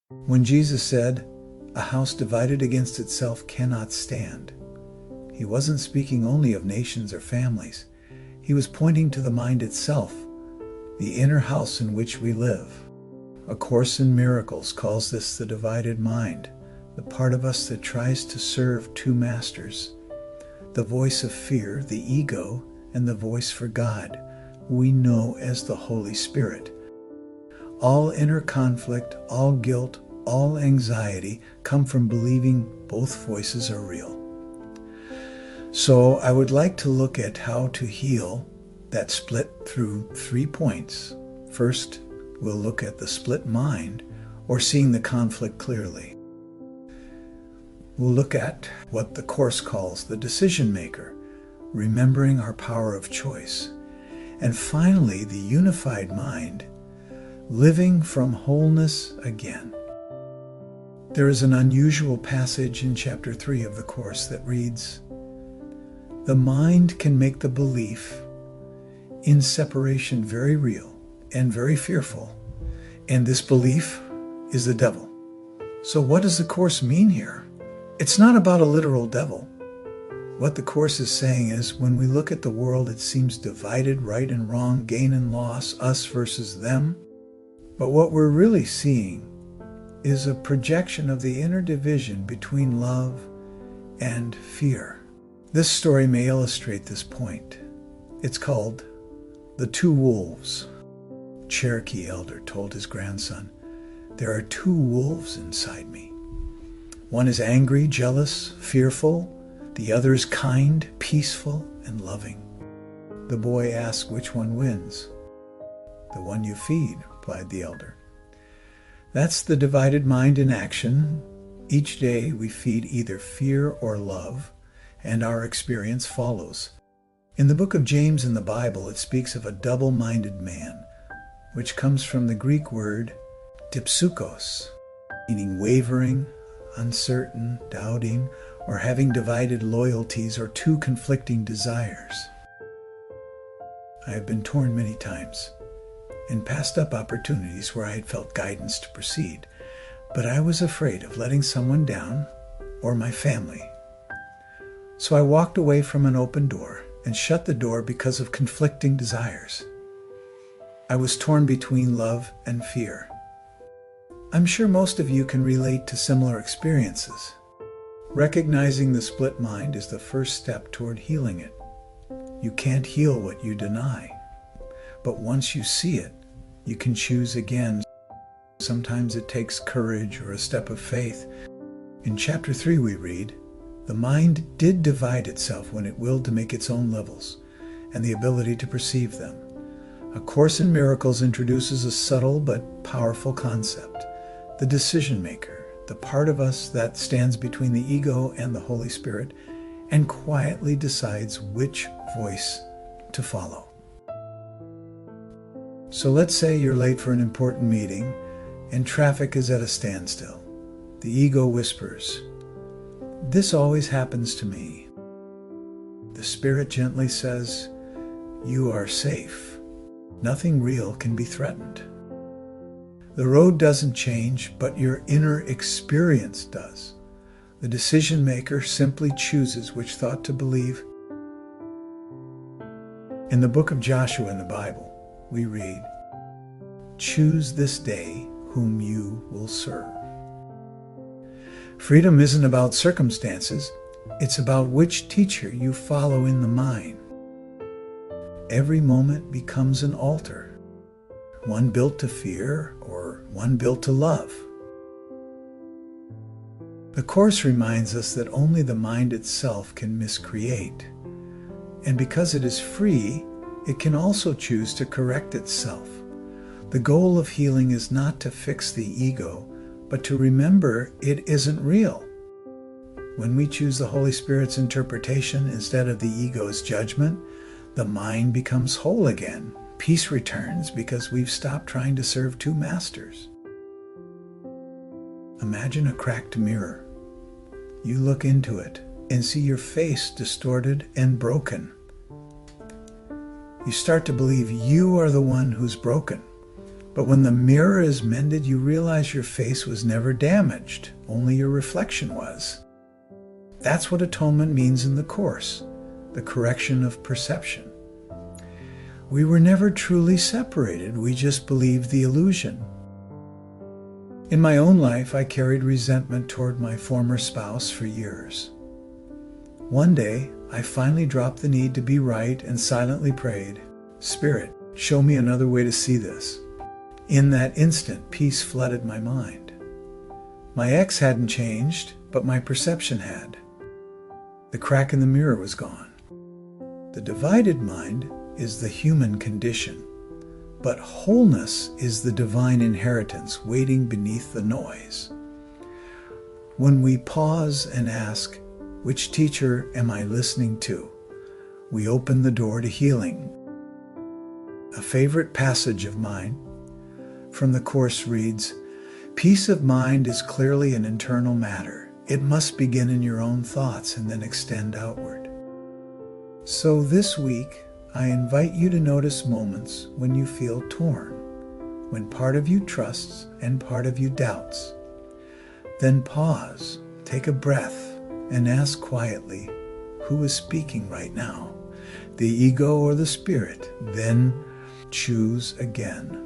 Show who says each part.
Speaker 1: When Jesus said, "A house divided against itself cannot stand," he wasn't speaking only of nations or families. He was pointing to the mind itself, the inner house in which we live. A Course in Miracles calls this the divided mind, the part of us that tries to serve two masters, the voice of fear, the ego, and the voice for God, we know as the Holy Spirit. All inner conflict, all guilt, all anxiety come from believing both voices are real. So I would like to look at how to heal that split through 3 points. First, we'll look at the split mind, or seeing the conflict clearly. We'll look at what the Course calls the decision maker, remembering our power of choice. And finally, the unified mind, living from wholeness again. There is an unusual passage in chapter 3 of the Course that reads, "The mind can make the belief in separation very real and very fearful, and this belief is the devil." So what does the Course mean here? It's not about a literal devil. What the Course is saying is, when we look at the world, it seems divided, right and wrong, gain and loss, us versus them. But what we're really seeing is a projection of the inner division between love and fear. This story may illustrate this point. It's called The Two Wolves. Cherokee elder told his grandson, "There are two wolves inside me. One is angry, jealous, fearful. The other is kind, peaceful, and loving." The boy asked, "Which one wins?" "The one you feed," replied the elder. That's the divided mind in action. Each day we feed either fear or love, and our experience follows. In the book of James in the Bible, it speaks of a double-minded man, which comes from the Greek word dipsukos, meaning wavering, uncertain, doubting, or having divided loyalties or two conflicting desires. I have been torn many times and passed up opportunities where I had felt guidance to proceed, but I was afraid of letting someone down or my family. So I walked away from an open door and shut the door because of conflicting desires. I was torn between love and fear. I'm sure most of you can relate to similar experiences. Recognizing the split mind is the first step toward healing it. You can't heal what you deny. But once you see it, you can choose again. Sometimes it takes courage or a step of faith. In chapter 3 we read, "The mind did divide itself when it willed to make its own levels, and the ability to perceive them." A Course in Miracles introduces a subtle but powerful concept, the decision maker, the part of us that stands between the ego and the Holy Spirit and quietly decides which voice to follow. So let's say you're late for an important meeting and traffic is at a standstill. The ego whispers, "This always happens to me." The Spirit gently says, "You are safe. Nothing real can be threatened." The road doesn't change, but your inner experience does. The decision maker simply chooses which thought to believe. In the book of Joshua in the Bible, we read, "Choose this day whom you will serve." Freedom isn't about circumstances, it's about which teacher you follow in the mind. Every moment becomes an altar, one built to fear or one built to love. The Course reminds us that only the mind itself can miscreate, and because it is free, it can also choose to correct itself. The goal of healing is not to fix the ego, but to remember it isn't real. When we choose the Holy Spirit's interpretation instead of the ego's judgment, the mind becomes whole again. Peace returns because we've stopped trying to serve two masters. Imagine a cracked mirror. You look into it and see your face distorted and broken. You start to believe you are the one who's broken. But when the mirror is mended, you realize your face was never damaged, only your reflection was. That's what atonement means in the Course, the correction of perception. We were never truly separated, we just believed the illusion. In my own life, I carried resentment toward my former spouse for years. One day, I finally dropped the need to be right and silently prayed, "Spirit, show me another way to see this." In that instant, peace flooded my mind. My ex hadn't changed, but my perception had. The crack in the mirror was gone. The divided mind is the human condition, but wholeness is the divine inheritance waiting beneath the noise. When we pause and ask, which teacher am I listening to? We open the door to healing. A favorite passage of mine from the Course reads, "Peace of mind is clearly an internal matter. It must begin in your own thoughts and then extend outward." So this week, I invite you to notice moments when you feel torn, when part of you trusts and part of you doubts. Then pause, take a breath, and ask quietly, who is speaking right now? The ego or the spirit? Then choose again.